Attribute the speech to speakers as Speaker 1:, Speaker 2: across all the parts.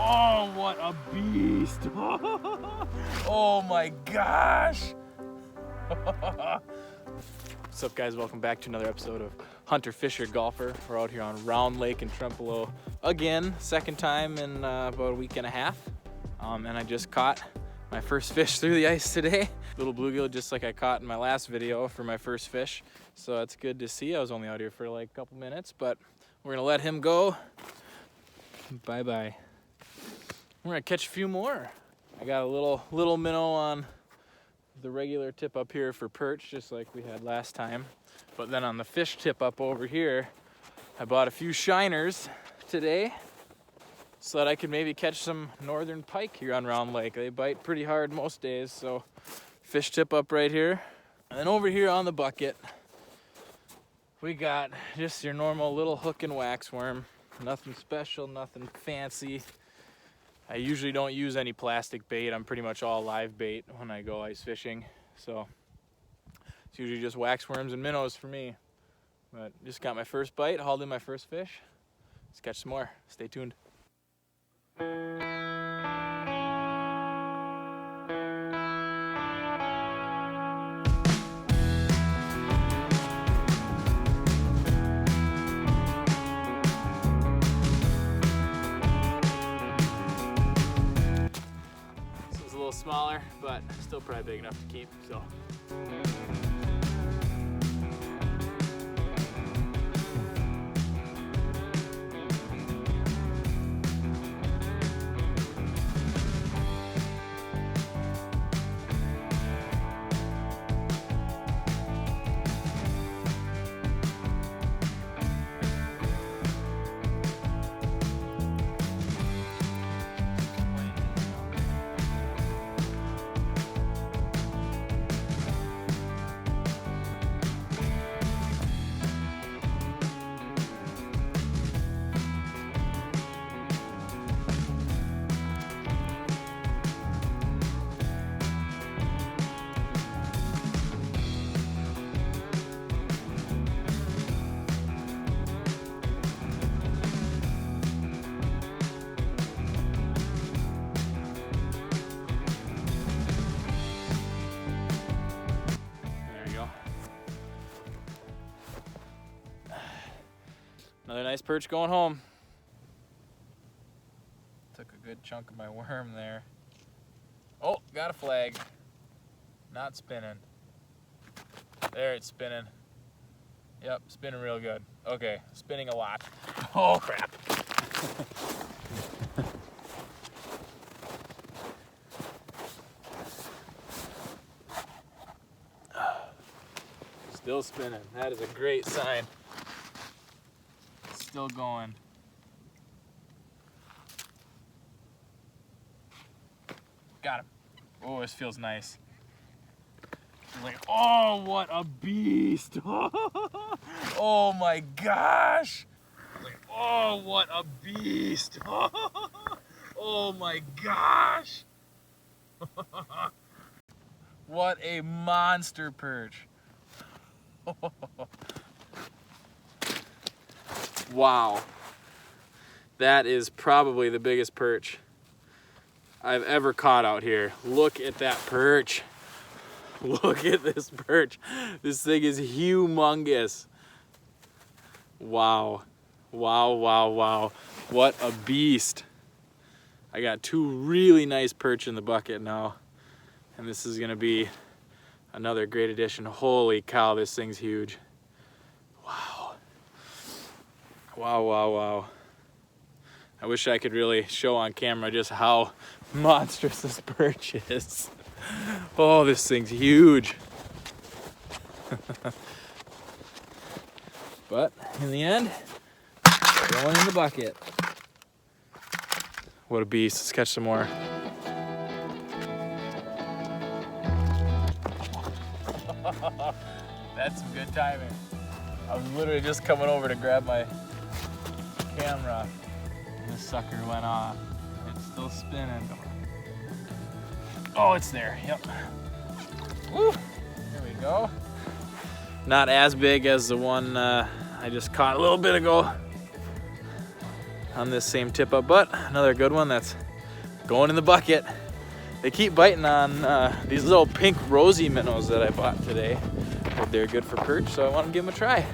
Speaker 1: Oh, what a beast. Oh my gosh. What's up, guys? Welcome back to another episode of Hunter Fisher Golfer. We're out here on Round Lake in Trempealeau again, second time in about a week and a half. And I just caught my first fish through the ice today. Little bluegill, just like I caught in my last video for my first fish. So that's good to see. I was only out here for like a couple minutes, but we're gonna let him go. Bye-bye. We're gonna catch a few more. I got a little minnow on the regular tip up here for perch, just like we had last time. But then on the fish tip up over here, I bought a few shiners today so that I could maybe catch some northern pike here on Round Lake. They bite pretty hard most days, so fish tip up right here. And then over here on the bucket, we got just your normal little hook and wax worm. Nothing special, nothing fancy. I usually don't use any plastic bait. I'm pretty much all live bait when I go ice fishing. So it's usually just wax worms and minnows for me. But just got my first bite, hauled in my first fish. Let's catch some more. Stay tuned. Smaller, but still probably big enough to keep, so. Another nice perch going home. Took a good chunk of my worm there. Oh, got a flag. Not spinning. There, it's spinning. Yep, spinning real good. Okay, spinning a lot. Oh, crap. Still spinning. That is a great sign. Still going. Got him. Oh, this feels nice. Like, oh, what a beast. Oh my gosh. Like, oh, what a beast. Oh my gosh. What a monster perch. Wow, that is probably the biggest perch I've ever caught out here. Look at that perch. Look at this perch. This thing is humongous. Wow, wow, wow, wow. What a beast. I got two really nice perch in the bucket now, and this is gonna be another great addition. Holy cow, this thing's huge. Wow, wow, wow. I wish I could really show on camera just how monstrous this perch is. Oh, this thing's huge. But in the end, going in the bucket. What a beast. Let's catch some more. That's some good timing. I was literally just coming over to grab my camera. This sucker went off. It's still spinning. Oh, it's there. Yep. Woo! There we go. Not as big as the one I just caught a little bit ago. on this same tip up, but another good one that's going in the bucket. They keep biting on these little pink rosy minnows that I bought today. But they're good for perch, so I want to give them a try.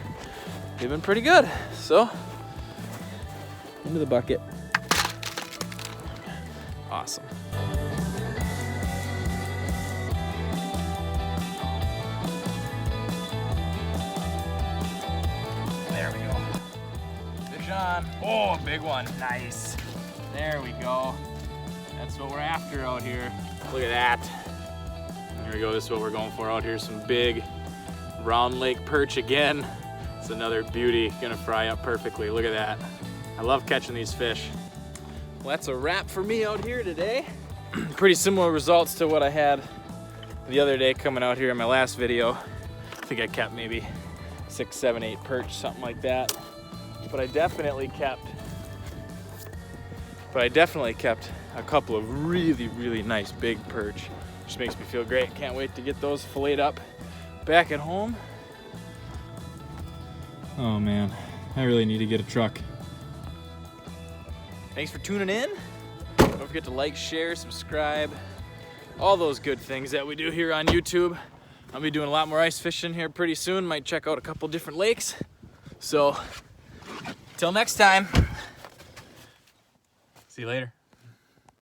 Speaker 1: They've been pretty good. So, into the bucket. Awesome. There we go. Fish on. Oh, a big one. Nice. There we go. That's what we're after out here. Look at that. There we go. This is what we're going for out here. Some big Round Lake perch again. It's another beauty. Gonna fry up perfectly. Look at that. I love catching these fish. Well, that's a wrap for me out here today. Pretty similar results to what I had the other day coming out here in my last video. I think I kept maybe 6, 7, 8 perch, something like that. But I definitely kept a couple of really, really nice big perch. Just makes me feel great. Can't wait to get those filleted up back at home. Oh man, I really need to get a truck. Thanks for tuning in. Don't forget to like, share, subscribe, all those good things that we do here on YouTube. I'll be doing a lot more ice fishing here pretty soon. Might check out a couple different lakes. So, till next time. See you later.